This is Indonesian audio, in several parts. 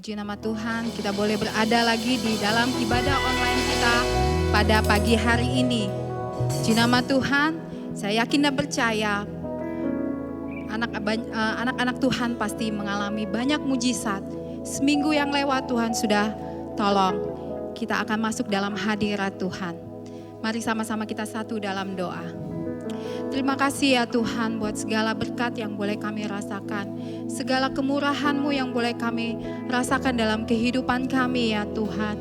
Puji nama Tuhan, kita boleh berada lagi di dalam ibadah online kita pada pagi hari ini. Puji nama Tuhan, saya yakin dan percaya anak-anak Tuhan pasti mengalami banyak mujizat. Seminggu yang lewat Tuhan sudah tolong. Kita akan masuk dalam hadirat Tuhan. Mari sama-sama kita satu dalam doa. Terima kasih ya Tuhan buat segala berkat yang boleh kami rasakan. Segala kemurahan-Mu yang boleh kami rasakan dalam kehidupan kami ya Tuhan.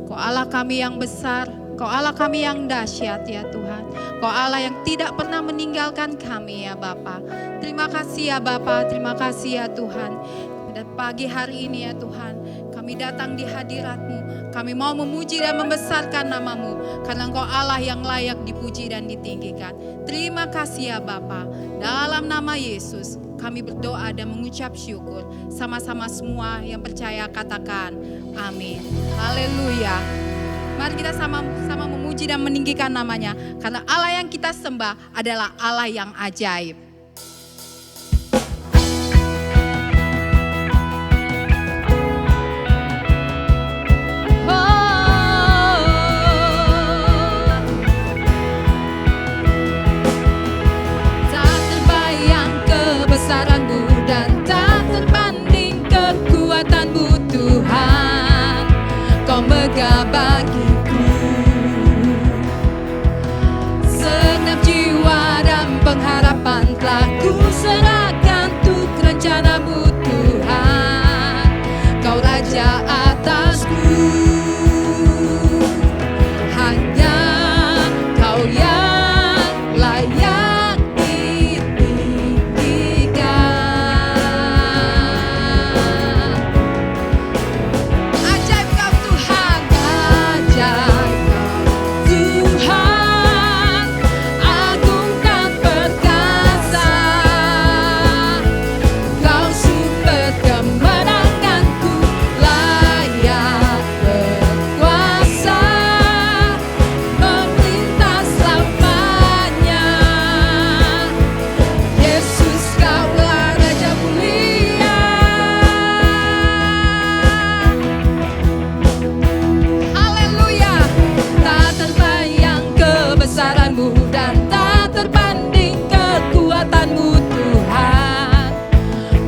Kau Allah kami yang besar, Kau Allah kami yang dahsyat ya Tuhan. Kau Allah yang tidak pernah meninggalkan kami ya Bapa. Terima kasih ya Bapa, terima kasih ya Tuhan. Pada pagi hari ini ya Tuhan, kami datang di hadirat-Mu. Kami mau memuji dan membesarkan nama-Mu, karena Engkau Allah yang layak dipuji dan ditinggikan. Terima kasih ya Bapa. Dalam nama Yesus, kami berdoa dan mengucap syukur. Sama-sama semua yang percaya katakan amin. Haleluya. Mari kita sama-sama memuji dan meninggikan namanya, karena Allah yang kita sembah adalah Allah yang ajaib. Bagiku segenap jiwa dan pengharapan telah ku serahkan untuk rencana-Mu Tuhan. Kau Raja atasku, hanya Kau yang layak ditinggikan. Ajaib Kau Tuhan, ajaib Kau Tuhan, agung dan perkasa. Kau sumber kemenanganku, layak berkuasa, memerintah selamanya. Yesus Kaulah Raja mulia. Haleluya. Tak terbayang kebesaran-Mu dan tak terbanding kekuatan-Mu Tuhan.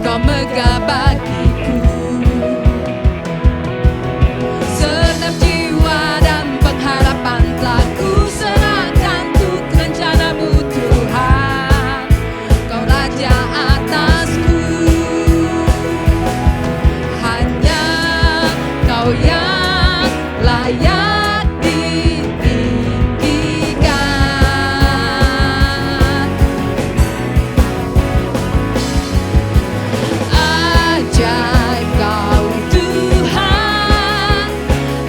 Kau megah bagiku. Segenap jiwa dan pengharapan telah ku serahkan untuk rencana-Mu Tuhan. Kau Raja atasku, hanya Kau yang layak ditinggikan. Ajaib Kau Tuhan,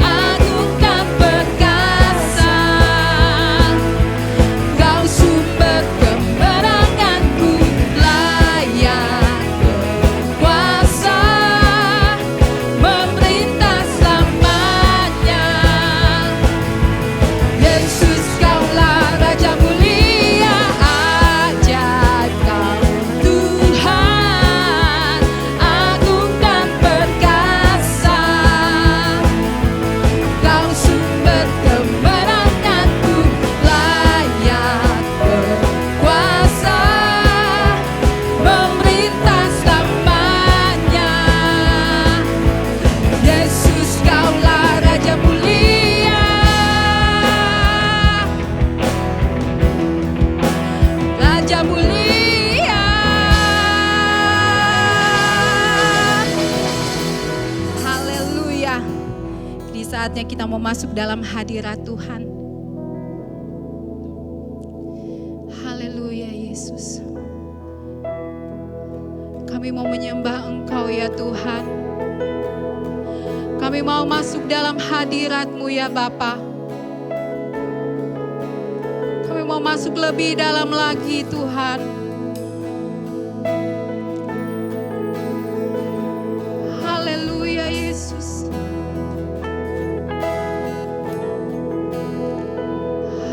agung dan perkasa. Kau sumber kemenanganku, layak berkuasa, memerintah selamanya. Yesus Kaulah Raja mulia. Ajaib Kau Tuhan, agung dan perkasa. Kau sumber kemenanganku, layak berkuasa, memerintah selamanya. Yesus Kaulah Raja mulia. Raja mulia. Haleluya. Di saatnya kita mau masuk dalam hadirat Tuhan. Haleluya Yesus. Kami mau menyembah Engkau ya Tuhan. Kami mau masuk dalam hadirat-Mu ya Bapa. Kami mau masuk lebih dalam lagi Tuhan. Haleluya Yesus.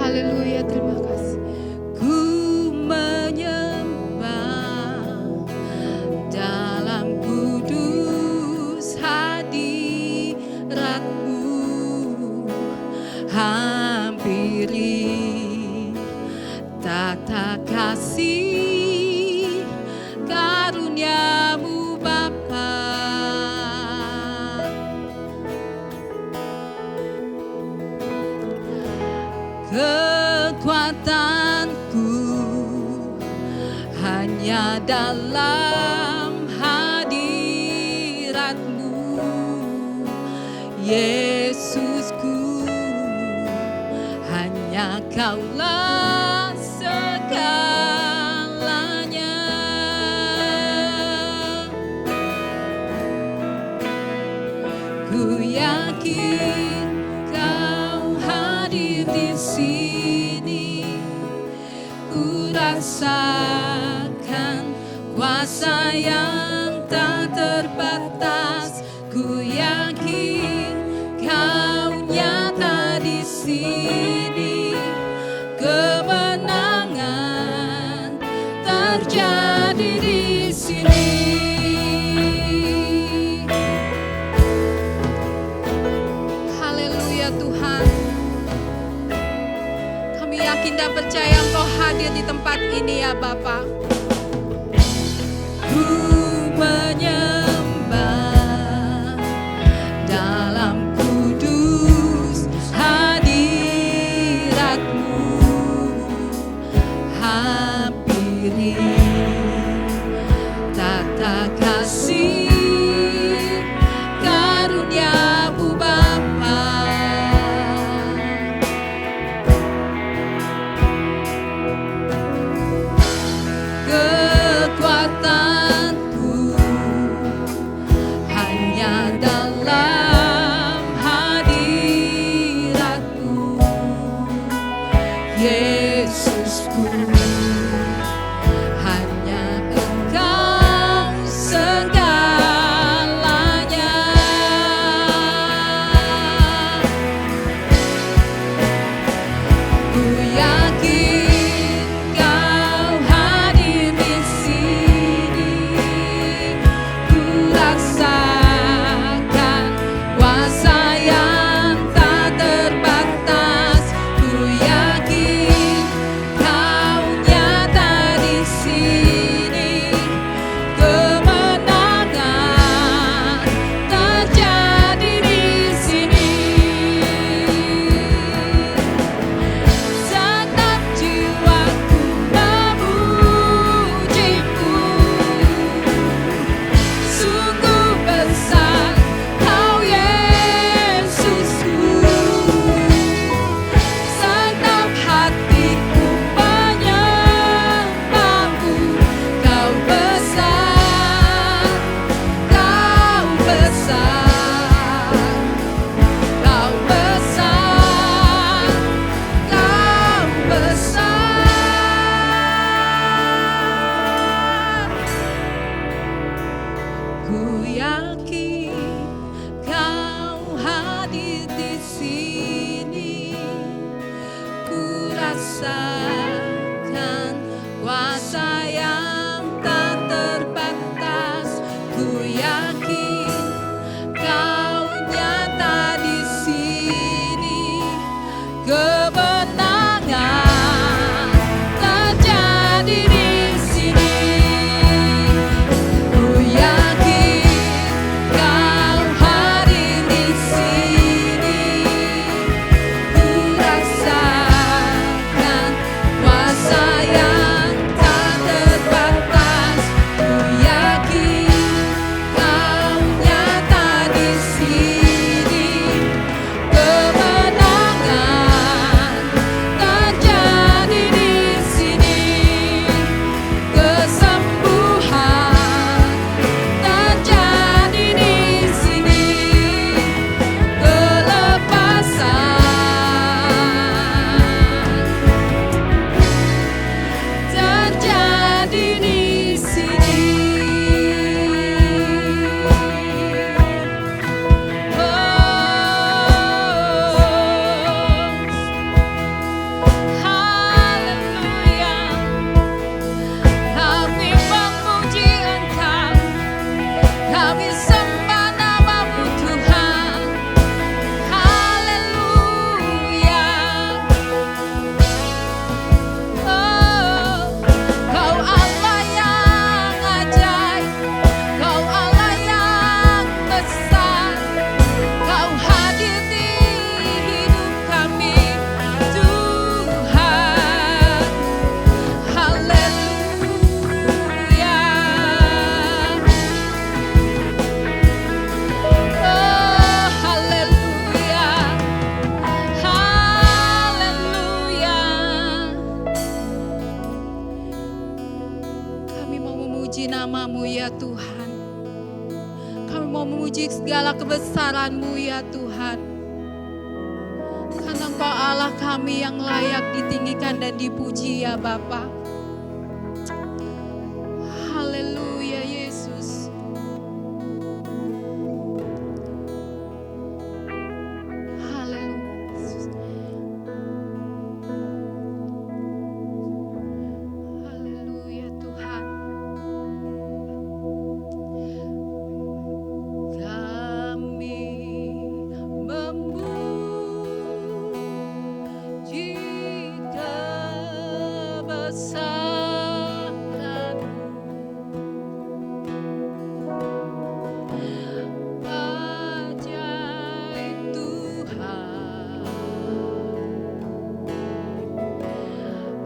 Haleluya, terima kasih. Ku menyembah dalam kudus hadirat. hampiri tata kasih karuniamu Bapa. Kekuatanku hanya dalam hadirat-Mu, Yesusku, hanya Kaulah segalanya. Ku yakin Kau hadir di sini, ku rasakan kuasa yang tak terbatas. Ku yakin Kau nyata di sini, kemenangan terjadi di sini. Haleluya Tuhan. Kami yakin dan percaya Engkau hadir di tempat ini ya Bapa. Ku menyembah dalam kudus hadirat-Mu, hampiri tata kasih karuniamu Bapa. memuji segala kebesaran-Mu ya Tuhan. Karena Engkau Allah kami yang layak ditinggikan dan dipuji ya Bapa. Haleluya Yesus. Haleluya Yesus. Haleluya Tuhan. Kami memuji kebesaran-Mu, ajaib Tuhan,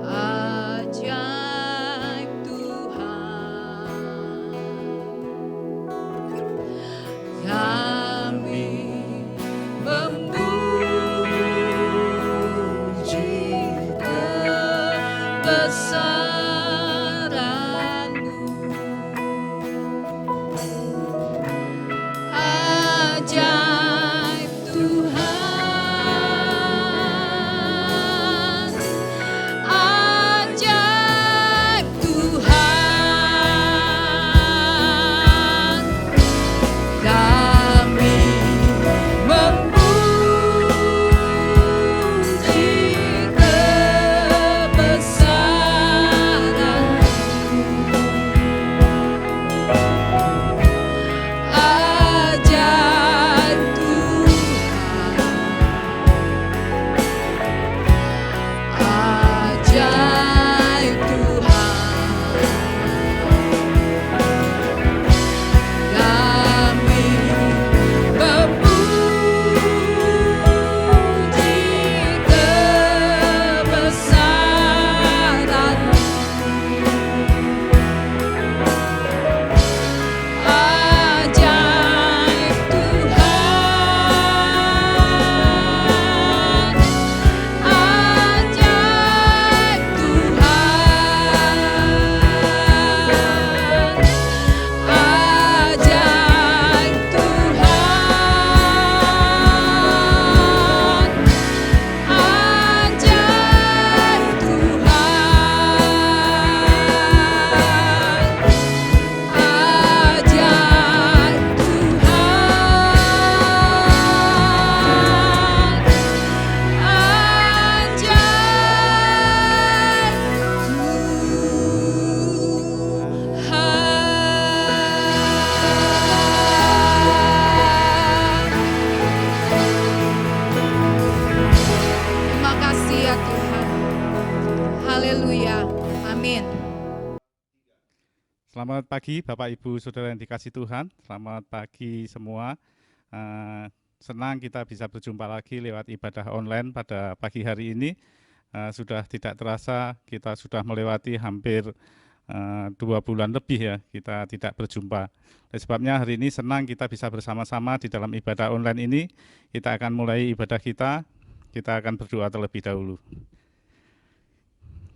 ajaib Tuhan. Kami memuji kebesaran-Mu, ajaib Tuhan, ajaib Tuhan. Kami memuji Selamat pagi Bapak Ibu Saudara yang dikasih Tuhan, selamat pagi semua. Senang kita bisa berjumpa lagi lewat ibadah online pada pagi hari ini. Sudah tidak terasa kita sudah melewati hampir 2 bulan lebih ya kita tidak berjumpa. Oleh sebabnya hari ini senang kita bisa bersama-sama di dalam ibadah online ini. Kita akan mulai ibadah kita akan berdoa terlebih dahulu.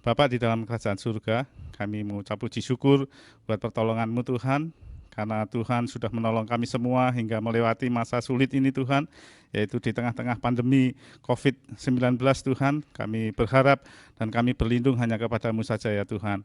Bapa di dalam kerajaan surga, kami mengucap puji syukur buat pertolongan-Mu Tuhan, karena Tuhan sudah menolong kami semua hingga melewati masa sulit ini Tuhan, yaitu di tengah-tengah pandemi COVID-19 Tuhan. Kami berharap dan kami berlindung hanya kepada-Mu saja ya Tuhan.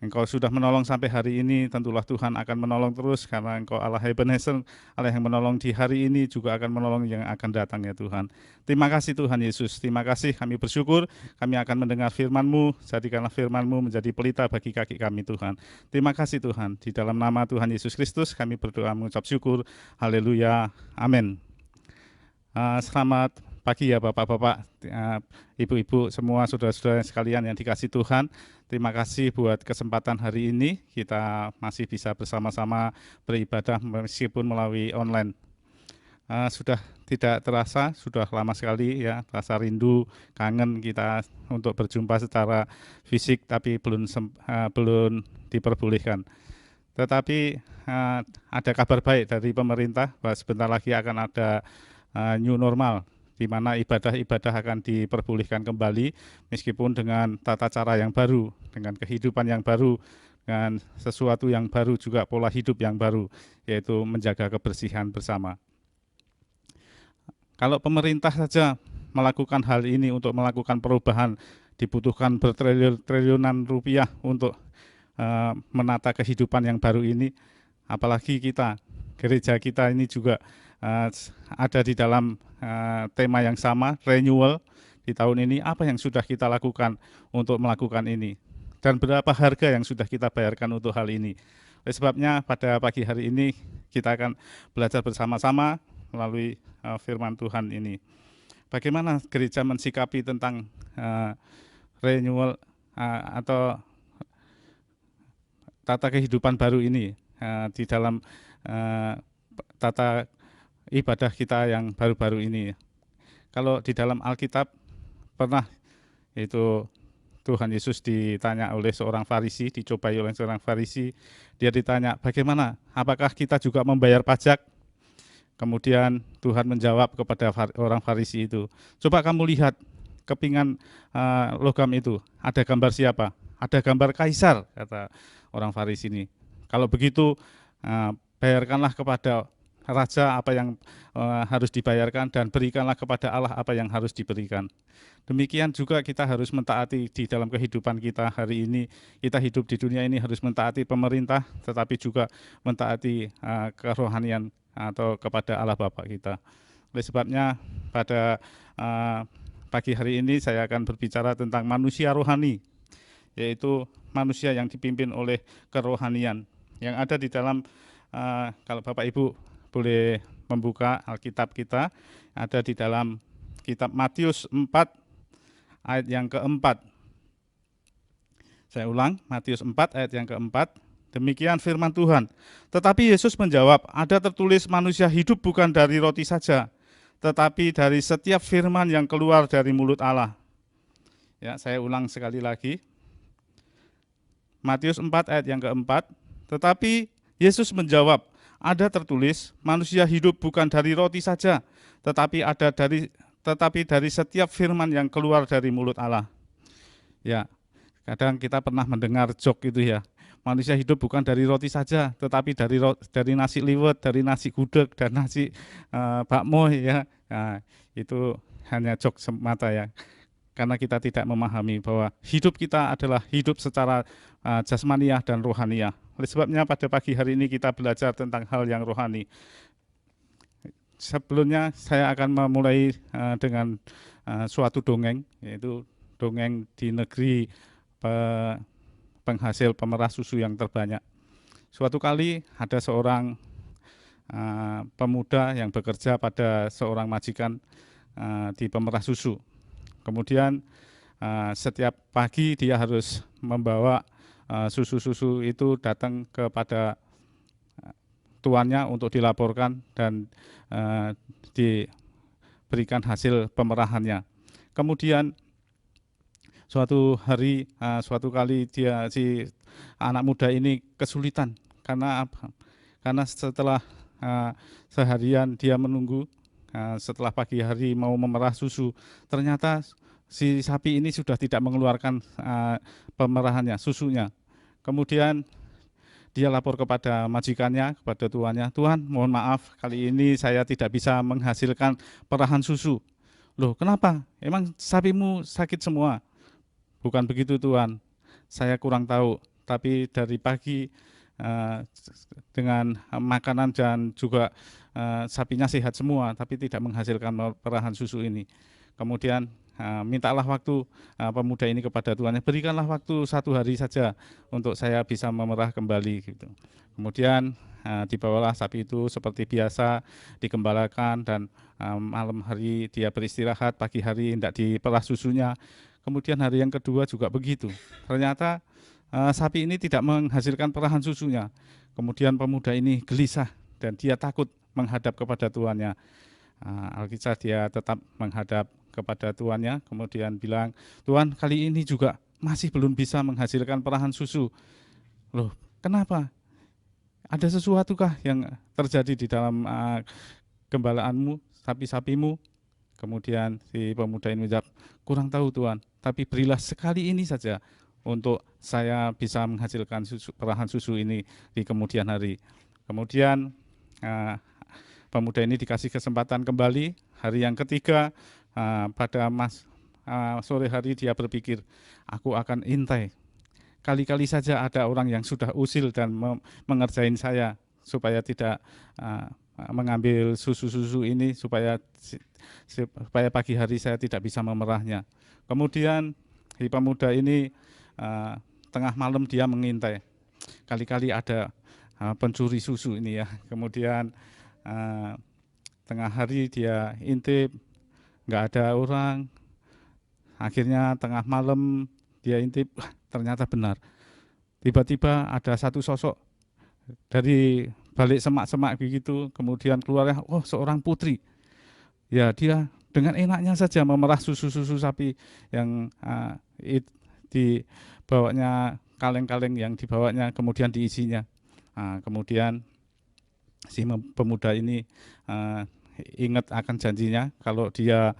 Engkau sudah menolong sampai hari ini, tentulah Tuhan akan menolong terus, karena Engkau Allah Ebenezer, Allah yang menolong di hari ini juga akan menolong yang akan datang ya Tuhan. Terima kasih Tuhan Yesus, terima kasih, kami bersyukur, kami akan mendengar firman-Mu, jadikanlah firman-Mu menjadi pelita bagi kaki kami Tuhan. Terima kasih Tuhan, di dalam nama Tuhan Yesus Kristus kami berdoa mengucap syukur, haleluya, amin. Selamat pagi ya Bapak-Bapak, Ibu-Ibu, semua saudara-saudara sekalian yang dikasih Tuhan. Terima kasih buat kesempatan hari ini kita masih bisa bersama-sama beribadah meskipun melalui online. Sudah tidak terasa, sudah lama sekali ya, rasa rindu, kangen kita untuk berjumpa secara fisik, tapi belum diperbolehkan. Tetapi ada kabar baik dari pemerintah bahwa sebentar lagi akan ada new normal, di mana ibadah-ibadah akan diperbolehkan kembali meskipun dengan tata cara yang baru, dengan kehidupan yang baru, dengan sesuatu yang baru juga, pola hidup yang baru, yaitu menjaga kebersihan bersama. Kalau pemerintah saja melakukan hal ini untuk melakukan perubahan, dibutuhkan bertriliunan rupiah untuk menata kehidupan yang baru ini, apalagi kita, gereja kita ini juga ada di dalam tema yang sama, renewal di tahun ini. Apa yang sudah kita lakukan untuk melakukan ini, dan berapa harga yang sudah kita bayarkan untuk hal ini. Oleh sebabnya pada pagi hari ini kita akan belajar bersama-sama melalui firman Tuhan ini. Bagaimana gereja mensikapi tentang renewal atau tata kehidupan baru ini di dalam tata ibadah kita yang baru-baru ini. Kalau di dalam Alkitab pernah itu Tuhan Yesus ditanya oleh seorang Farisi, dicobai oleh seorang Farisi, dia ditanya, bagaimana, apakah kita juga membayar pajak? Kemudian Tuhan menjawab kepada orang Farisi itu, coba kamu lihat kepingan logam itu, ada gambar siapa? Ada gambar kaisar, kata orang Farisi ini. Kalau begitu, bayarkanlah kepada raja apa yang harus dibayarkan, dan berikanlah kepada Allah apa yang harus diberikan. Demikian juga kita harus mentaati di dalam kehidupan kita hari ini. Kita hidup di dunia ini harus mentaati pemerintah, tetapi juga mentaati kerohanian atau kepada Allah Bapa kita. Oleh sebabnya pada pagi hari ini saya akan berbicara tentang manusia rohani, yaitu manusia yang dipimpin oleh kerohanian yang ada di dalam, kalau Bapak Ibu boleh membuka Alkitab kita, ada di dalam kitab Matius 4 ayat yang keempat. Saya ulang, Matius 4 ayat yang keempat. Demikian firman Tuhan. Tetapi Yesus menjawab, ada tertulis manusia hidup bukan dari roti saja, tetapi dari setiap firman yang keluar dari mulut Allah. Ya, saya ulang sekali lagi. Matius 4 ayat yang keempat. Tetapi Yesus menjawab, ada tertulis manusia hidup bukan dari roti saja, tetapi dari setiap firman yang keluar dari mulut Allah. Ya, kadang kita pernah mendengar joke itu ya. Manusia hidup bukan dari roti saja, tetapi dari nasi liwet, dari nasi gudeg, dan nasi bakmo ya. Nah, itu hanya joke semata ya. Karena kita tidak memahami bahwa hidup kita adalah hidup secara jasmaniah dan rohaniah. Oleh sebabnya pada pagi hari ini kita belajar tentang hal yang rohani. Sebelumnya saya akan memulai dengan suatu dongeng, yaitu dongeng di negeri penghasil pemerah susu yang terbanyak. Suatu kali ada seorang pemuda yang bekerja pada seorang majikan di pemerah susu. Kemudian setiap pagi dia harus membawa susu-susu itu datang kepada tuannya untuk dilaporkan dan diberikan hasil pemerahannya. Kemudian suatu kali si anak muda ini kesulitan karena apa? Karena setelah seharian dia menunggu, setelah pagi hari mau memerah susu, ternyata si sapi ini sudah tidak mengeluarkan pemerahannya, susunya. Kemudian dia lapor kepada majikannya, kepada tuannya, Tuan, mohon maaf, kali ini saya tidak bisa menghasilkan perahan susu. Loh, kenapa? Emang sapimu sakit semua? Bukan begitu Tuan, saya kurang tahu, tapi dari pagi dengan makanan dan juga sapinya sehat semua, tapi tidak menghasilkan perahan susu ini. Kemudian mintalah waktu pemuda ini kepada tuannya, berikanlah waktu 1 hari saja untuk saya bisa memerah kembali. Gitu. Kemudian dibawalah sapi itu seperti biasa, digembalakan, dan malam hari dia beristirahat, pagi hari hendak diperah susunya. Kemudian hari yang kedua juga begitu. Ternyata sapi ini tidak menghasilkan perahan susunya. Kemudian pemuda ini gelisah dan dia takut menghadap kepada tuannya. Alkisah dia tetap menghadap kepada tuannya, kemudian bilang, Tuan, kali ini juga masih belum bisa menghasilkan perahan susu. Loh, kenapa? Ada sesuatukah yang terjadi di dalam gembalaanmu, sapi-sapimu? Kemudian si pemuda ini menjawab, kurang tahu Tuan, tapi berilah sekali ini saja untuk saya bisa menghasilkan perahan susu ini di kemudian hari. Kemudian pemuda ini dikasih kesempatan kembali hari yang ketiga. Pada sore hari dia berpikir, aku akan intai. Kali-kali saja ada orang yang sudah usil dan mengerjain saya supaya tidak mengambil susu-susu ini supaya pagi hari saya tidak bisa memerahnya. Kemudian si pemuda ini tengah malam dia mengintai. Kali-kali ada pencuri susu ini ya. Kemudian tengah hari dia intip, nggak ada orang. Akhirnya tengah malam dia intip, ternyata benar. Tiba-tiba ada satu sosok dari balik semak-semak begitu, kemudian keluarnya, oh seorang putri. Ya dia dengan enaknya saja memerah susu-susu sapi yang dibawanya, kaleng-kaleng yang dibawanya, kemudian diisinya. Kemudian si pemuda ini ingat akan janjinya kalau dia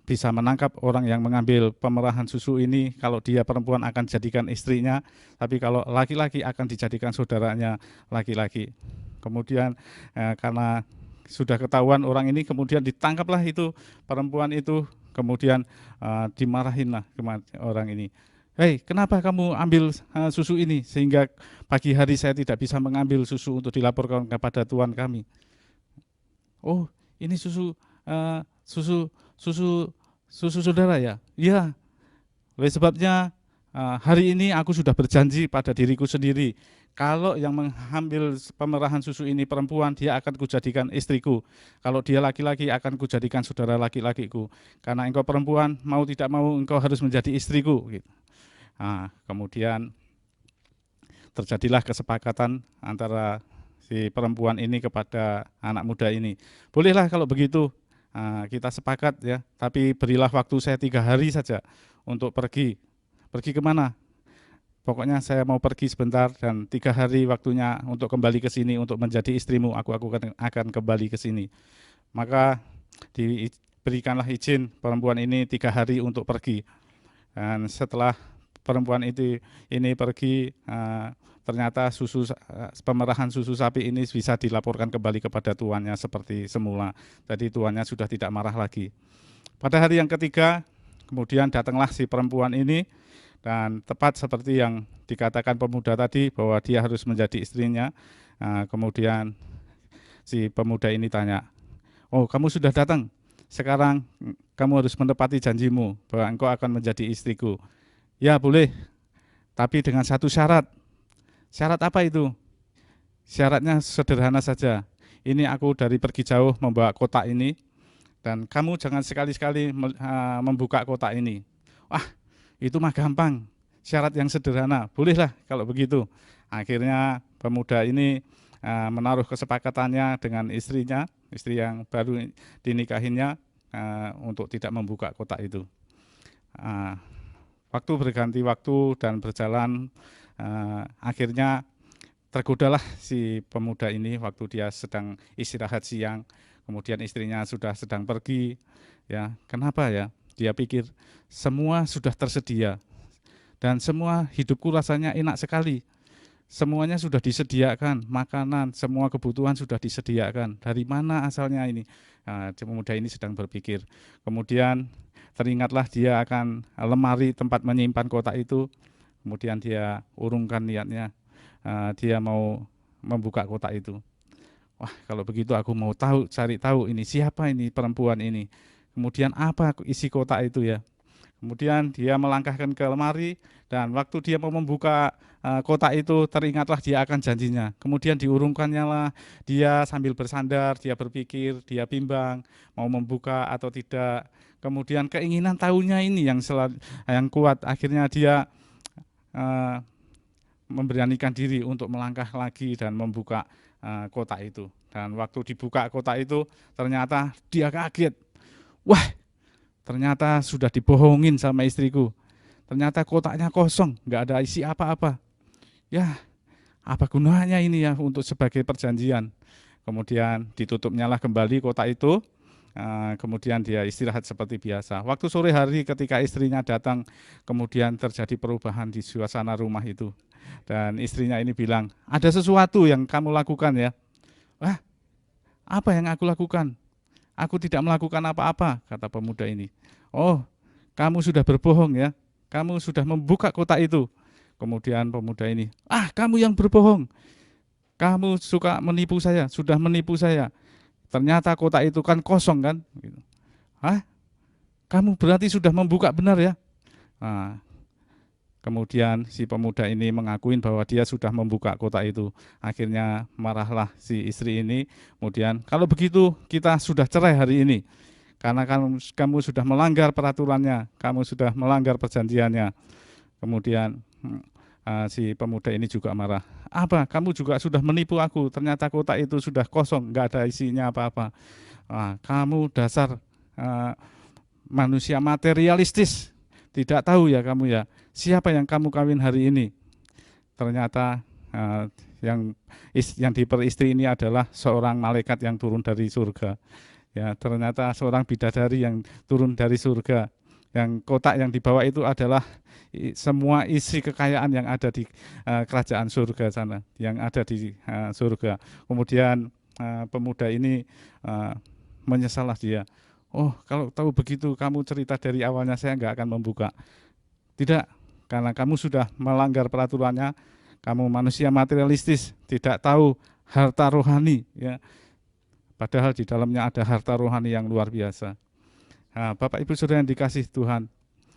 bisa menangkap orang yang mengambil pemerahan susu ini, kalau dia perempuan akan jadikan istrinya, tapi kalau laki-laki akan dijadikan saudaranya laki-laki. Kemudian karena sudah ketahuan orang ini, kemudian ditangkaplah itu perempuan itu, kemudian dimarahinlah orang ini. Hei, kenapa kamu ambil susu ini sehingga pagi hari saya tidak bisa mengambil susu untuk dilaporkan kepada tuan kami? Oh, ini susu saudara ya? Iya. Oleh sebabnya hari ini aku sudah berjanji pada diriku sendiri, kalau yang mengambil pemerahan susu ini perempuan, dia akan kujadikan istriku. Kalau dia laki-laki, akan kujadikan saudara laki-lakiku. Karena engkau perempuan, mau tidak mau engkau harus menjadi istriku. Gitu. Kemudian terjadilah kesepakatan antara si perempuan ini kepada anak muda ini. Bolehlah kalau begitu, kita sepakat ya, tapi berilah waktu saya 3 hari saja untuk pergi. Pergi kemana? Pokoknya saya mau pergi sebentar dan 3 hari waktunya untuk kembali ke sini untuk menjadi istrimu. Aku akan kembali ke sini. Maka diberikanlah izin perempuan ini 3 hari untuk pergi. Dan setelah perempuan ini pergi, ternyata pemerahan susu sapi ini bisa dilaporkan kembali kepada tuannya seperti semula. Jadi tuannya sudah tidak marah lagi. Pada hari yang ketiga, kemudian datanglah si perempuan ini, dan tepat seperti yang dikatakan pemuda tadi bahwa dia harus menjadi istrinya. Kemudian si pemuda ini tanya, oh kamu sudah datang, sekarang kamu harus menepati janjimu bahwa engkau akan menjadi istriku. Ya boleh, tapi dengan satu syarat. Syarat apa itu? Syaratnya sederhana saja. Ini aku dari pergi jauh membawa kotak ini, dan kamu jangan sekali-sekali membuka kotak ini. Wah, itu mah gampang, syarat yang sederhana, bolehlah kalau begitu. Akhirnya pemuda ini menaruh kesepakatannya dengan istrinya, istri yang baru dinikahinya, untuk tidak membuka kotak itu. Waktu berganti waktu dan berjalan, akhirnya tergodalah si pemuda ini waktu dia sedang istirahat siang, kemudian istrinya sudah sedang pergi. Ya, kenapa ya? Dia pikir semua sudah tersedia dan semua hidupku rasanya enak sekali. Semuanya sudah disediakan, makanan, semua kebutuhan sudah disediakan. Dari mana asalnya ini? Pemuda ini sedang berpikir. Kemudian teringatlah dia akan lemari tempat menyimpan kotak itu. Kemudian dia urungkan niatnya, dia mau membuka kotak itu. Wah, kalau begitu aku mau cari tahu ini siapa ini perempuan ini. Kemudian apa isi kotak itu ya. Kemudian dia melangkahkan ke lemari, dan waktu dia mau membuka kotak itu, teringatlah dia akan janjinya. Kemudian diurungkannya lah, dia sambil bersandar, dia berpikir, dia bimbang mau membuka atau tidak. Kemudian keinginan tahunya ini yang kuat, akhirnya dia memberanikan diri untuk melangkah lagi dan membuka kotak itu. Dan waktu dibuka kotak itu, ternyata dia kaget. Wah, ternyata sudah dibohongin sama istriku. Ternyata kotaknya kosong, nggak ada isi apa-apa. Ya, apa gunanya ini ya untuk sebagai perjanjian. Kemudian ditutupnya lah kembali kotak itu. kemudian dia istirahat seperti biasa. Waktu sore hari ketika istrinya datang, kemudian terjadi perubahan di suasana rumah itu. Dan istrinya ini bilang, ada sesuatu yang kamu lakukan ya. Wah, apa yang aku lakukan? Aku tidak melakukan apa-apa, kata pemuda ini. Oh, kamu sudah berbohong ya. Kamu sudah membuka kotak itu. Kemudian pemuda ini, kamu yang berbohong. Kamu suka menipu saya, sudah menipu saya. Ternyata kotak itu kan kosong kan. Kamu berarti sudah membuka benar ya. Nah, kemudian si pemuda ini mengakuin bahwa dia sudah membuka kotak itu. Akhirnya marahlah si istri ini. Kemudian kalau begitu kita sudah cerai hari ini. Karena kamu sudah melanggar peraturannya, kamu sudah melanggar perjanjiannya. Kemudian si pemuda ini juga marah. Apa? Kamu juga sudah menipu aku. Ternyata kotak itu sudah kosong, nggak ada isinya apa-apa. Kamu dasar manusia materialistis. Tidak tahu ya kamu ya. Siapa yang kamu kawin hari ini? Ternyata yang diperistri ini adalah seorang malaikat yang turun dari surga. Ya, ternyata seorang bidadari yang turun dari surga. Yang kotak yang dibawa itu adalah semua isi kekayaan yang ada di kerajaan surga sana, yang ada di surga. Kemudian pemuda ini menyesallah dia. Oh, kalau tahu begitu kamu cerita dari awalnya, saya nggak akan membuka. Tidak, karena kamu sudah melanggar peraturannya. Kamu manusia materialistis, tidak tahu harta rohani, ya. Padahal di dalamnya ada harta rohani yang luar biasa. Nah, Bapak Ibu Saudara yang dikasih Tuhan,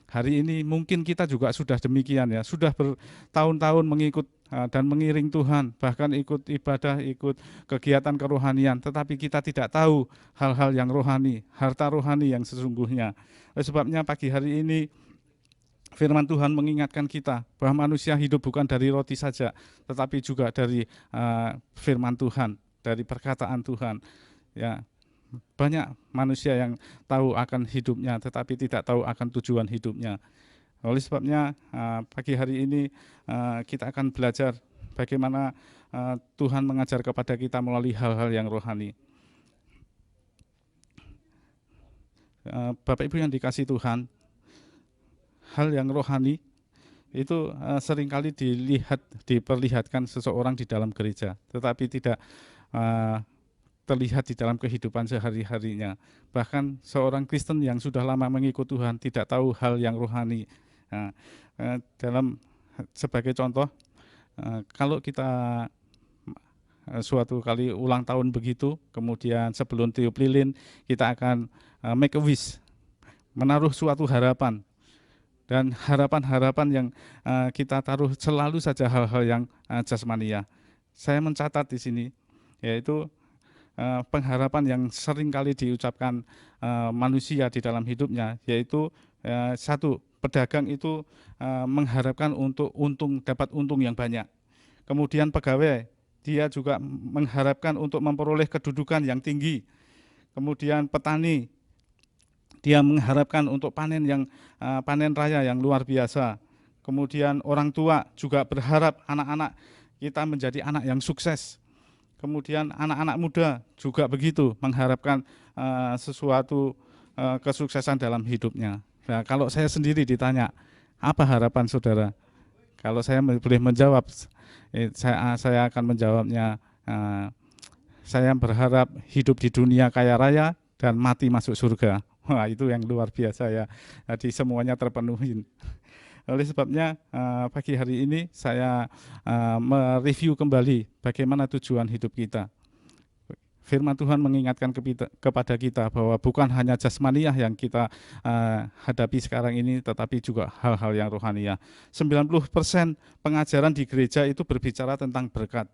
hari ini mungkin kita juga sudah demikian ya, sudah bertahun-tahun mengikut dan mengiring Tuhan, bahkan ikut ibadah, ikut kegiatan kerohanian, tetapi kita tidak tahu hal-hal yang rohani, harta rohani yang sesungguhnya. Oleh sebabnya pagi hari ini firman Tuhan mengingatkan kita bahwa manusia hidup bukan dari roti saja, tetapi juga dari firman Tuhan, dari perkataan Tuhan. Ya, banyak manusia yang tahu akan hidupnya tetapi tidak tahu akan tujuan hidupnya. Oleh sebabnya pagi hari ini kita akan belajar bagaimana Tuhan mengajar kepada kita melalui hal-hal yang rohani. Bapak Ibu yang dikasih Tuhan, hal yang rohani itu seringkali diperlihatkan seseorang di dalam gereja, tetapi tidak terlihat di dalam kehidupan sehari-harinya. Bahkan seorang Kristen yang sudah lama mengikut Tuhan tidak tahu hal yang rohani. Nah, sebagai contoh, kalau kita suatu kali ulang tahun begitu, kemudian sebelum tiup lilin kita akan make a wish, menaruh suatu harapan. Dan harapan-harapan yang kita taruh selalu saja hal-hal yang jasmania. Saya mencatat di sini, yaitu pengharapan yang sering kali diucapkan manusia di dalam hidupnya, yaitu satu, pedagang itu mengharapkan untuk dapat untung yang banyak. Kemudian pegawai, dia juga mengharapkan untuk memperoleh kedudukan yang tinggi. Kemudian petani, dia mengharapkan untuk panen raya yang luar biasa. Kemudian orang tua juga berharap anak-anak kita menjadi anak yang sukses. Kemudian anak-anak muda juga begitu, mengharapkan sesuatu kesuksesan dalam hidupnya. Nah, kalau saya sendiri ditanya, apa harapan saudara? Kalau saya boleh menjawab, saya akan menjawabnya, saya berharap hidup di dunia kaya raya dan mati masuk surga. Wah, itu yang luar biasa ya. Jadi semuanya terpenuhi. Oleh sebabnya pagi hari ini saya mereview kembali bagaimana tujuan hidup kita. Firman Tuhan mengingatkan kepada kita bahwa bukan hanya jasmaniah yang kita hadapi sekarang ini, tetapi juga hal-hal yang rohaniah. 90% pengajaran di gereja itu berbicara tentang berkat.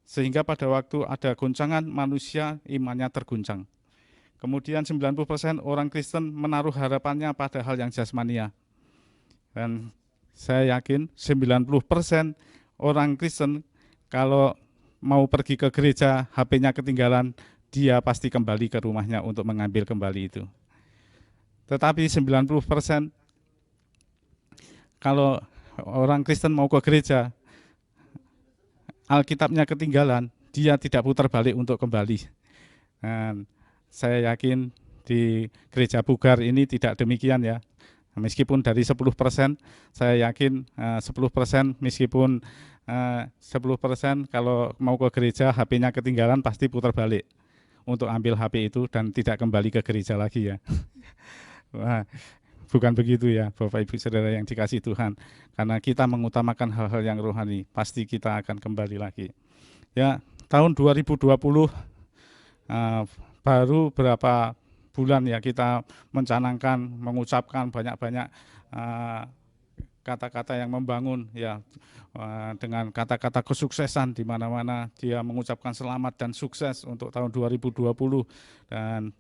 Sehingga pada waktu ada goncangan, manusia imannya terguncang. Kemudian 90% orang Kristen menaruh harapannya pada hal yang jasmaniah. Dan saya yakin 90% orang Kristen kalau mau pergi ke gereja, HP-nya ketinggalan, dia pasti kembali ke rumahnya untuk mengambil kembali itu. Tetapi 90% kalau orang Kristen mau ke gereja, Alkitabnya ketinggalan, dia tidak putar balik untuk kembali. Dan saya yakin di Gereja Pugar ini tidak demikian ya. Meskipun dari 10%, saya yakin 10% meskipun 10% kalau mau ke gereja HP-nya ketinggalan pasti putar balik untuk ambil HP itu dan tidak kembali ke gereja lagi ya. Wah, bukan begitu ya Bapak Ibu Saudara yang dikasihi Tuhan. Karena kita mengutamakan hal-hal yang rohani, pasti kita akan kembali lagi. Ya, tahun 2020 baru berapa bulan ya kita mencanangkan, mengucapkan banyak-banyak kata-kata yang membangun ya, dengan kata-kata kesuksesan di mana-mana dia mengucapkan selamat dan sukses untuk tahun 2020. Dan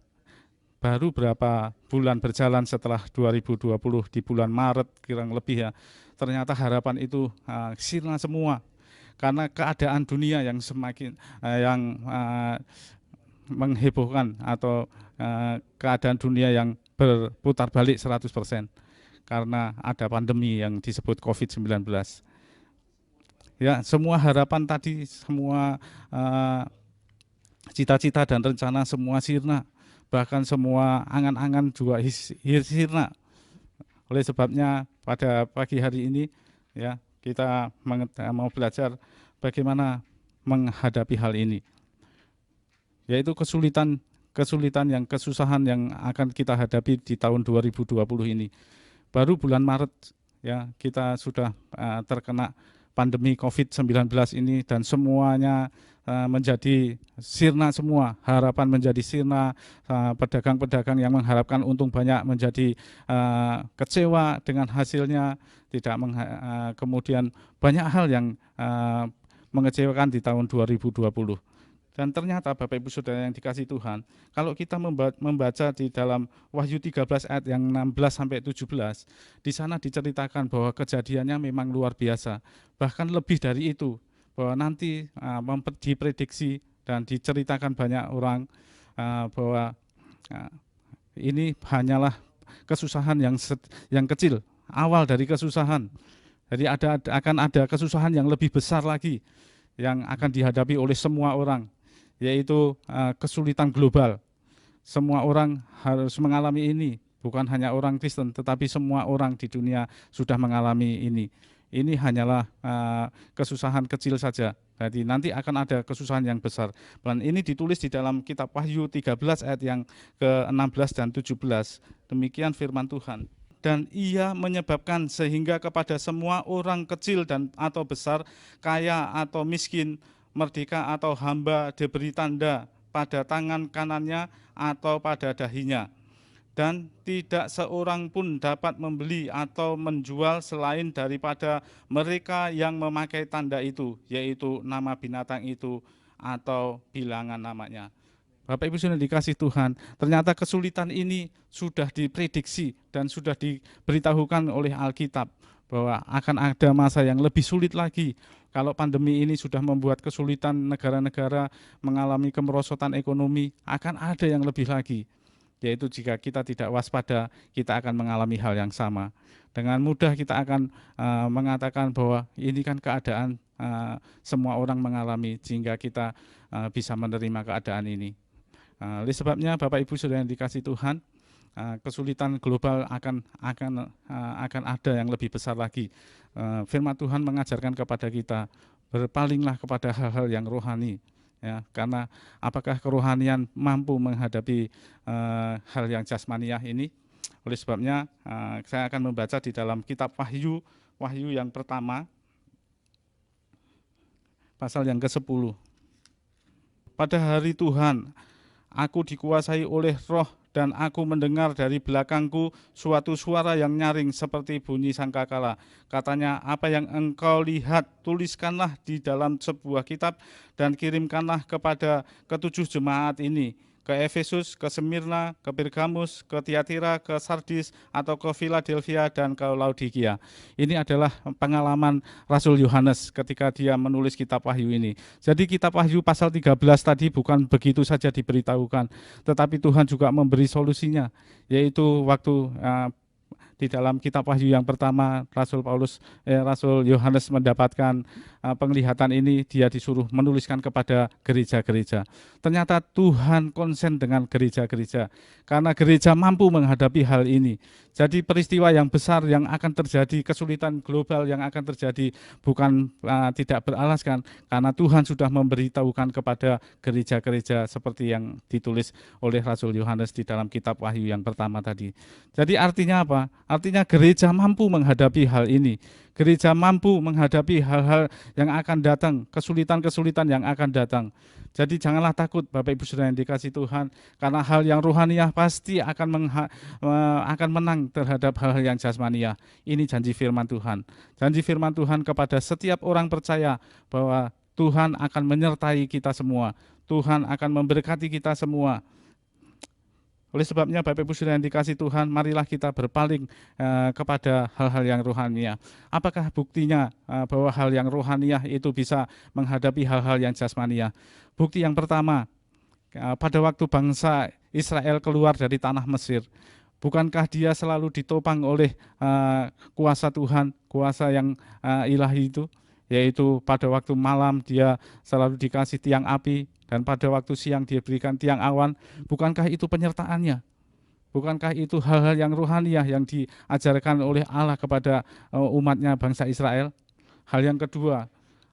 baru berapa bulan berjalan setelah 2020 di bulan Maret kurang lebih ya, ternyata harapan itu sirna semua karena keadaan dunia yang semakin menghebohkan atau keadaan dunia yang berputar balik 100% karena ada pandemi yang disebut COVID-19. Ya, semua harapan tadi, semua cita-cita dan rencana semua sirna, bahkan semua angan-angan juga sirna. Oleh sebabnya pada pagi hari ini ya kita mau belajar bagaimana menghadapi hal ini, yaitu kesusahan yang akan kita hadapi di tahun 2020 ini. Baru bulan Maret ya kita sudah terkena pandemi COVID-19 ini dan semuanya menjadi sirna semua. Harapan menjadi sirna, pedagang-pedagang yang mengharapkan untung banyak menjadi kecewa dengan hasilnya, kemudian banyak hal yang mengecewakan di tahun 2020. Dan ternyata Bapak Ibu Saudara yang dikasihi Tuhan, kalau kita membaca di dalam Wahyu 13 ayat yang 16 sampai 17, di sana diceritakan bahwa kejadiannya memang luar biasa. Bahkan lebih dari itu, bahwa nanti diprediksi dan diceritakan banyak orang bahwa ini hanyalah kesusahan yang kecil, awal dari kesusahan. Jadi akan ada kesusahan yang lebih besar lagi yang akan dihadapi oleh semua orang, yaitu kesulitan global. Semua orang harus mengalami ini, bukan hanya orang Kristen, tetapi semua orang di dunia sudah mengalami ini. Ini hanyalah kesusahan kecil saja. Jadi nanti akan ada kesusahan yang besar. Dan ini ditulis di dalam kitab Wahyu 13 ayat yang ke-16 dan 17. Demikian firman Tuhan. Dan ia menyebabkan sehingga kepada semua orang kecil dan atau besar, kaya atau miskin, merdeka atau hamba diberi tanda pada tangan kanannya atau pada dahinya. Dan tidak seorang pun dapat membeli atau menjual selain daripada mereka yang memakai tanda itu, yaitu nama binatang itu atau bilangan namanya. Bapak Ibu Saudara dikasih Tuhan, ternyata kesulitan ini sudah diprediksi dan sudah diberitahukan oleh Alkitab bahwa akan ada masa yang lebih sulit lagi. Kalau pandemi ini sudah membuat kesulitan negara-negara mengalami kemerosotan ekonomi, akan ada yang lebih lagi. Yaitu jika kita tidak waspada, kita akan mengalami hal yang sama. Dengan mudah kita akan mengatakan bahwa ini kan keadaan semua orang mengalami, sehingga kita bisa menerima keadaan ini. Oleh sebabnya Bapak Ibu Saudara yang dikasihi Tuhan, kesulitan global akan ada yang lebih besar lagi. Firman Tuhan mengajarkan kepada kita, berpalinglah kepada hal-hal yang rohani. Ya, karena apakah kerohanian mampu menghadapi hal yang jasmaniah ini? Oleh sebabnya saya akan membaca di dalam kitab Wahyu yang pertama, pasal yang ke-10. Pada hari Tuhan, aku dikuasai oleh Roh dan aku mendengar dari belakangku suatu suara yang nyaring seperti bunyi sangkakala. Katanya, apa yang engkau lihat tuliskanlah di dalam sebuah kitab dan kirimkanlah kepada ketujuh jemaat ini, ke Efesus, ke Semirna, ke Pergamus, ke Tiatira, ke Sardis, atau ke Philadelphia dan ke Laodikia. Ini adalah pengalaman Rasul Yohanes ketika dia menulis kitab Wahyu ini. Jadi kitab Wahyu pasal 13 tadi bukan begitu saja diberitahukan, tetapi Tuhan juga memberi solusinya, yaitu waktu Di dalam kitab Wahyu yang pertama, Rasul Yohanes mendapatkan penglihatan ini, dia disuruh menuliskan kepada gereja-gereja. Ternyata Tuhan konsen dengan gereja-gereja, karena gereja mampu menghadapi hal ini. Jadi peristiwa yang besar yang akan terjadi, kesulitan global yang akan terjadi bukan tidak beralaskan, karena Tuhan sudah memberitahukan kepada gereja-gereja seperti yang ditulis oleh Rasul Yohanes di dalam kitab Wahyu yang pertama tadi. Jadi artinya apa? Artinya gereja mampu menghadapi hal ini. Gereja mampu menghadapi hal-hal yang akan datang, kesulitan-kesulitan yang akan datang. Jadi janganlah takut Bapak Ibu Saudara yang dikasih Tuhan, karena hal yang rohaniah pasti akan menang terhadap hal-hal yang jasmaniah. Ini janji firman Tuhan. Janji firman Tuhan kepada setiap orang percaya bahwa Tuhan akan menyertai kita semua. Tuhan akan memberkati kita semua. Oleh sebabnya Bapak Ibu Saudara yang dikasih Tuhan, marilah kita berpaling kepada hal-hal yang rohaniah. Apakah buktinya bahwa hal yang rohaniah itu bisa menghadapi hal-hal yang jasmaniah? Bukti yang pertama, pada waktu bangsa Israel keluar dari tanah Mesir, bukankah dia selalu ditopang oleh kuasa Tuhan, kuasa yang ilahi itu? Yaitu pada waktu malam dia selalu dikasih tiang api, dan pada waktu siang dia berikan tiang awan. Bukankah itu penyertaannya? Bukankah itu hal-hal yang rohaniah yang diajarkan oleh Allah kepada umatnya bangsa Israel? Hal yang kedua,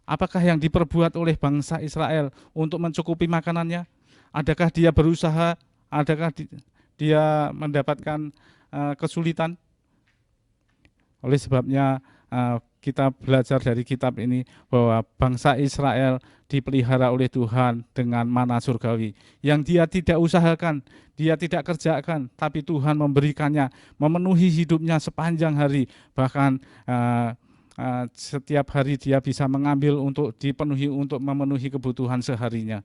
apakah yang diperbuat oleh bangsa Israel untuk mencukupi makanannya? Adakah dia berusaha? Adakah dia mendapatkan kesulitan? Oleh sebabnya kita belajar dari kitab ini bahwa bangsa Israel dipelihara oleh Tuhan dengan mana surgawi yang dia tidak usahakan, dia tidak kerjakan, tapi Tuhan memberikannya, memenuhi hidupnya sepanjang hari. Bahkan setiap hari dia bisa mengambil untuk dipenuhi, untuk memenuhi kebutuhan seharinya.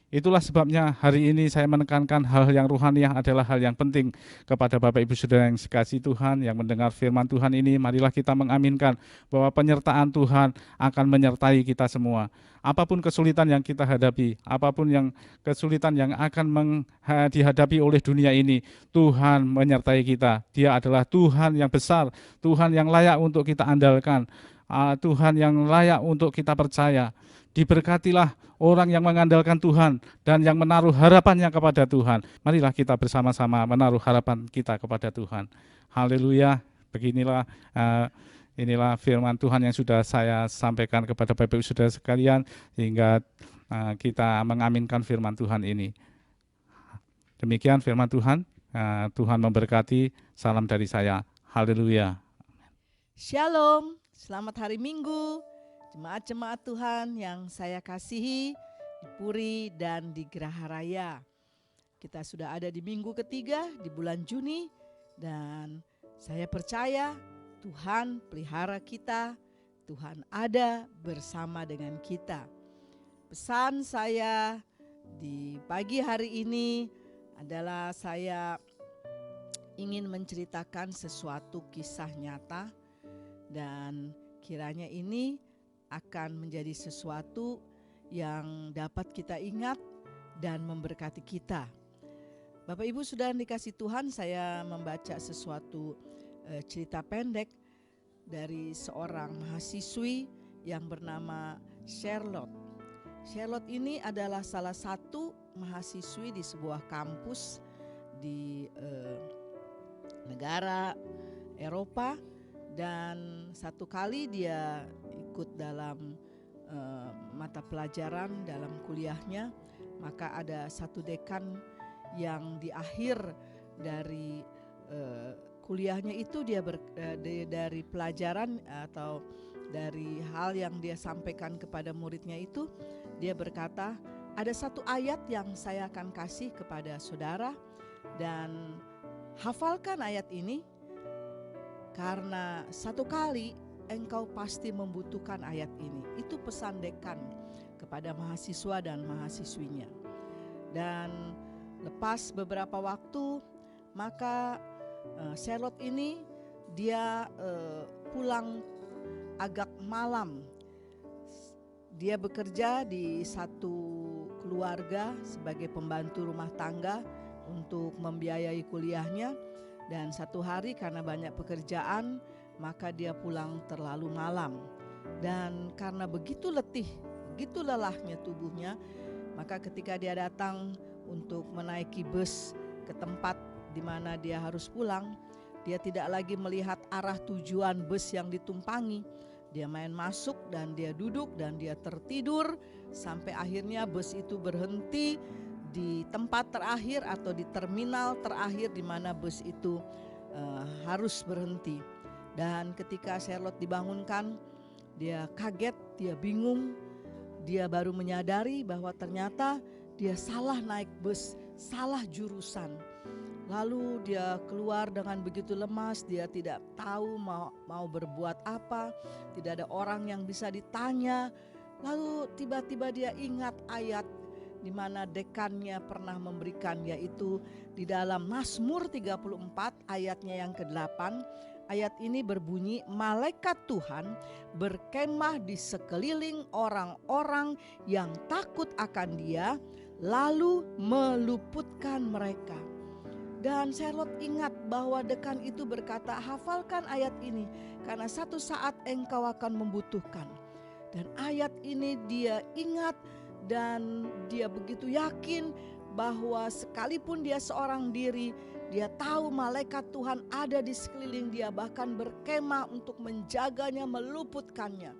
Itulah sebabnya hari ini saya menekankan hal yang rohaniah adalah hal yang penting kepada Bapak Ibu Saudara yang dikasihi Tuhan, yang mendengar firman Tuhan ini. Marilah kita mengaminkan bahwa penyertaan Tuhan akan menyertai kita semua. Apapun kesulitan yang kita hadapi, apapun yang kesulitan yang akan dihadapi oleh dunia ini, Tuhan menyertai kita. Dia adalah Tuhan yang besar, Tuhan yang layak untuk kita andalkan, Tuhan yang layak untuk kita percaya. Diberkatilah orang yang mengandalkan Tuhan dan yang menaruh harapannya kepada Tuhan. Marilah kita bersama-sama menaruh harapan kita kepada Tuhan. Haleluya. Beginilah inilah firman Tuhan yang sudah saya sampaikan kepada Bapak Ibu Saudara sekalian, sehingga kita mengaminkan firman Tuhan ini. Demikian firman Tuhan. Tuhan memberkati. Salam dari saya. Haleluya. Shalom, selamat hari Minggu. Jemaat-jemaat Tuhan yang saya kasihi di Puri dan di Geraha Raya. Kita sudah ada di minggu ketiga di bulan Juni, dan saya percaya Tuhan pelihara kita, Tuhan ada bersama dengan kita. Pesan saya di pagi hari ini adalah saya ingin menceritakan sesuatu kisah nyata, dan kiranya ini akan menjadi sesuatu yang dapat kita ingat dan memberkati kita. Bapak Ibu Saudara yang dikasih Tuhan, saya membaca sesuatu cerita pendek dari seorang mahasiswi yang bernama Charlotte. Charlotte ini adalah salah satu mahasiswi di sebuah kampus di negara Eropa, dan satu kali dia ikut dalam mata pelajaran dalam kuliahnya, maka ada satu dekan yang di akhir dari kuliahnya itu dia dari pelajaran atau dari hal yang dia sampaikan kepada muridnya itu, dia berkata, ada satu ayat yang saya akan kasih kepada saudara, dan hafalkan ayat ini, karena satu kali engkau pasti membutuhkan ayat ini. Itu pesan dekan kepada mahasiswa dan mahasiswinya. Dan lepas beberapa waktu, maka Charlotte ini dia pulang agak malam. Dia bekerja di satu keluarga sebagai pembantu rumah tangga untuk membiayai kuliahnya. Dan satu hari karena banyak pekerjaan, maka dia pulang terlalu malam. Dan karena begitu letih, begitu lelahnya tubuhnya, maka ketika dia datang untuk menaiki bus ke tempat di mana dia harus pulang, dia tidak lagi melihat arah tujuan bus yang ditumpangi. Dia main masuk dan dia duduk dan dia tertidur sampai akhirnya bus itu berhenti di tempat terakhir atau di terminal terakhir di mana bus itu harus berhenti. Dan ketika Charlotte dibangunkan, dia kaget, dia bingung, dia baru menyadari bahwa ternyata dia salah naik bus, salah jurusan. Lalu dia keluar dengan begitu lemas, dia tidak tahu mau berbuat apa, tidak ada orang yang bisa ditanya. Lalu tiba-tiba dia ingat ayat di mana dekannya pernah memberikan, yaitu di dalam Mazmur 34 ayatnya yang ke-8. Ayat ini berbunyi, malaikat Tuhan berkemah di sekeliling orang-orang yang takut akan Dia, lalu meluputkan mereka. Dan Charlotte ingat bahwa dekan itu berkata, hafalkan ayat ini karena satu saat engkau akan membutuhkan. Dan ayat ini dia ingat dan dia begitu yakin bahwa sekalipun dia seorang diri, dia tahu malaikat Tuhan ada di sekeliling dia, bahkan berkemah untuk menjaganya, meluputkannya.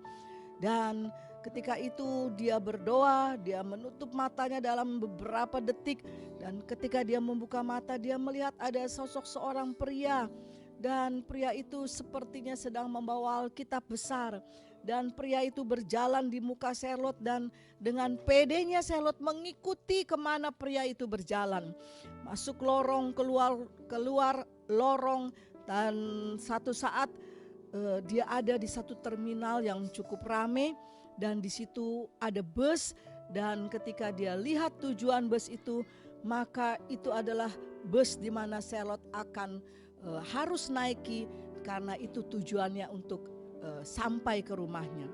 Dan ketika itu dia berdoa, dia menutup matanya dalam beberapa detik. Dan ketika dia membuka mata, dia melihat ada sosok seorang pria. Dan pria itu sepertinya sedang membawa Alkitab besar. Dan pria itu berjalan di muka Charlotte dan dengan pedenya Charlotte mengikuti kemana pria itu berjalan. Masuk lorong, keluar lorong, dan satu saat dia ada di satu terminal yang cukup ramai. Dan di situ ada bus, dan ketika dia lihat tujuan bus itu, maka itu adalah bus di mana Charlotte akan harus naiki karena itu tujuannya untuk sampai ke rumahnya.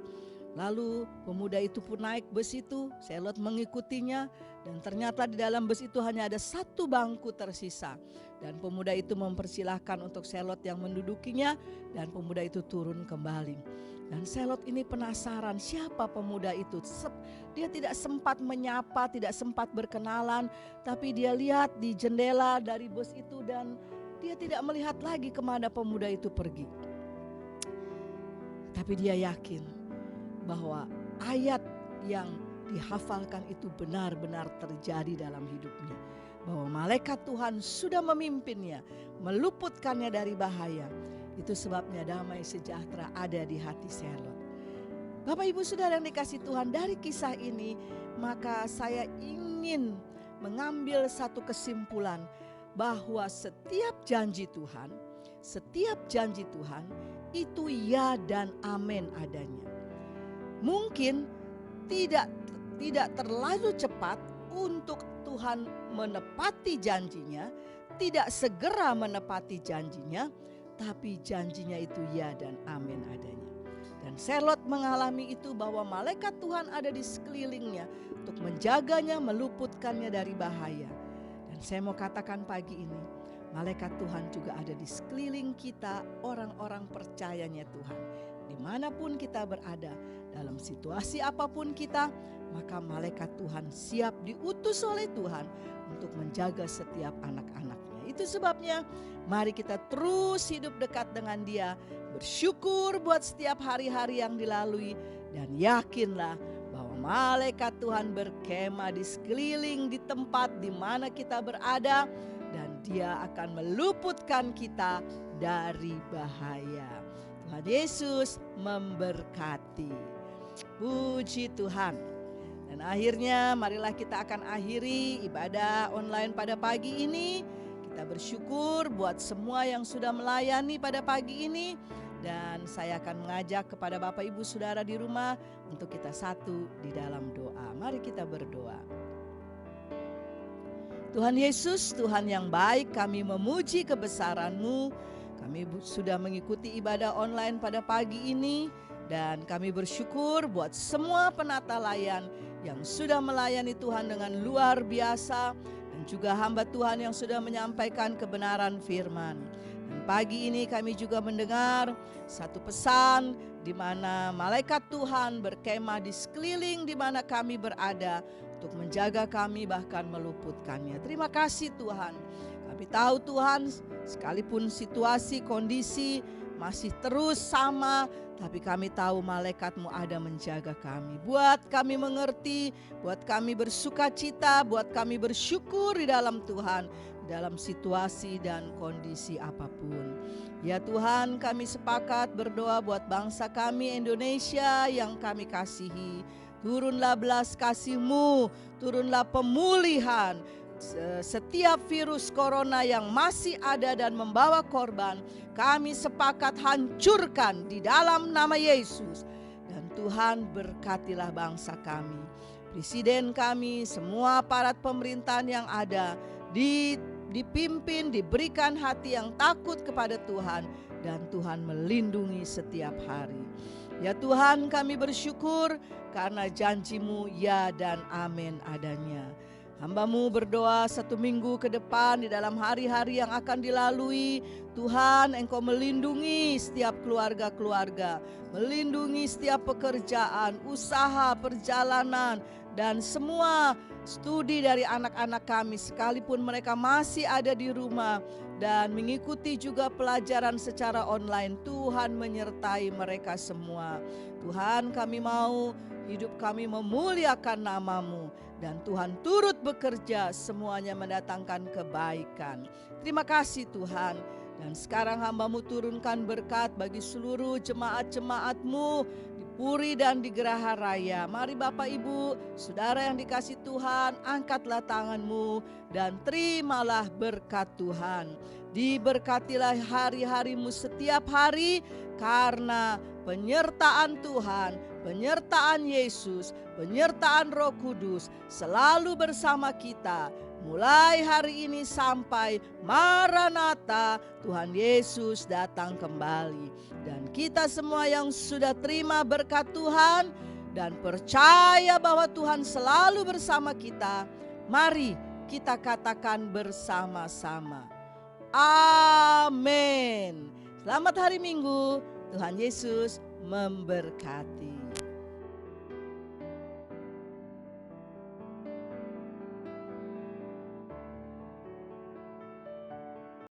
Lalu pemuda itu pun naik bus itu, Charlotte mengikutinya, dan ternyata di dalam bus itu hanya ada satu bangku tersisa. Dan pemuda itu mempersilahkan untuk Charlotte yang mendudukinya, dan pemuda itu turun kembali. Dan Charlotte ini penasaran siapa pemuda itu. Dia tidak sempat menyapa, tidak sempat berkenalan, tapi dia lihat di jendela dari bus itu dan dia tidak melihat lagi kemana pemuda itu pergi. Tapi dia yakin bahwa ayat yang dihafalkan itu benar-benar terjadi dalam hidupnya. Bahwa malaikat Tuhan sudah memimpinnya, meluputkannya dari bahaya. Itu sebabnya damai sejahtera ada di hati Charlotte. Bapak Ibu Saudara yang dikasih Tuhan, dari kisah ini maka saya ingin mengambil satu kesimpulan bahwa setiap janji Tuhan itu ya dan amin adanya. Mungkin tidak terlalu cepat untuk Tuhan menepati janjinya, tidak segera menepati janjinya, tapi janjinya itu ya dan amin adanya. Dan Charlotte mengalami itu bahwa malaikat Tuhan ada di sekelilingnya untuk menjaganya, meluputkannya dari bahaya. Dan saya mau katakan pagi ini, malaikat Tuhan juga ada di sekeliling kita, orang-orang percayanya Tuhan. Dimanapun kita berada, dalam situasi apapun kita, maka malaikat Tuhan siap diutus oleh Tuhan untuk menjaga setiap anak-anaknya. Itu sebabnya mari kita terus hidup dekat dengan Dia, bersyukur buat setiap hari-hari yang dilalui, dan yakinlah bahwa malaikat Tuhan berkemah di sekeliling di tempat di mana kita berada, dan Dia akan meluputkan kita dari bahaya. Tuhan Yesus memberkati. Puji Tuhan. Dan akhirnya marilah kita akan akhiri ibadah online pada pagi ini. Kita bersyukur buat semua yang sudah melayani pada pagi ini. Dan saya akan mengajak kepada Bapak Ibu Saudara di rumah untuk kita satu di dalam doa. Mari kita berdoa. Tuhan Yesus, Tuhan yang baik, kami memuji kebesaran-Mu. Kami sudah mengikuti ibadah online pada pagi ini. Dan kami bersyukur buat semua penata layan yang sudah melayani Tuhan dengan luar biasa. Dan dan juga hamba Tuhan yang sudah menyampaikan kebenaran firman. Dan pagi ini kami juga mendengar satu pesan di mana malaikat Tuhan berkemah di sekeliling di mana kami berada untuk menjaga kami bahkan meluputkannya. Terima kasih Tuhan. Kami tahu Tuhan, sekalipun situasi, kondisi masih terus sama, tapi kami tahu malaikat-Mu ada menjaga kami. Buat kami mengerti, buat kami bersuka cita, buat kami bersyukur di dalam Tuhan, dalam situasi dan kondisi apapun. Ya Tuhan, kami sepakat berdoa buat bangsa kami Indonesia yang kami kasihi. Turunlah belas kasih-Mu, turunlah pemulihan. Setiap virus corona yang masih ada dan membawa korban, kami sepakat hancurkan di dalam nama Yesus. Dan Tuhan berkatilah bangsa kami, presiden kami, semua aparat pemerintahan yang ada, dipimpin, diberikan hati yang takut kepada Tuhan, dan Tuhan melindungi setiap hari. Ya Tuhan, kami bersyukur karena janji-Mu ya dan amin adanya. Hamba-Mu berdoa 1 minggu ke depan di dalam hari-hari yang akan dilalui. Tuhan, Engkau melindungi setiap keluarga-keluarga, melindungi setiap pekerjaan, usaha, perjalanan, dan semua studi dari anak-anak kami sekalipun mereka masih ada di rumah dan mengikuti juga pelajaran secara online. Tuhan menyertai mereka semua. Tuhan, kami mau hidup kami memuliakan nama-Mu, dan Tuhan turut bekerja semuanya mendatangkan kebaikan. Terima kasih Tuhan. Dan sekarang hamba-Mu turunkan berkat bagi seluruh jemaat-jemaat-Mu di Puri dan di Geraha Raya. Mari Bapak Ibu, saudara yang dikasih Tuhan, angkatlah tangan-Mu dan terimalah berkat Tuhan. Diberkatilah hari-harimu setiap hari karena penyertaan Tuhan, penyertaan Yesus, penyertaan Roh Kudus selalu bersama kita. Mulai hari ini sampai Maranatha, Tuhan Yesus datang kembali. Dan kita semua yang sudah terima berkat Tuhan dan percaya bahwa Tuhan selalu bersama kita, mari kita katakan bersama-sama, amin. Selamat hari Minggu, Tuhan Yesus memberkati.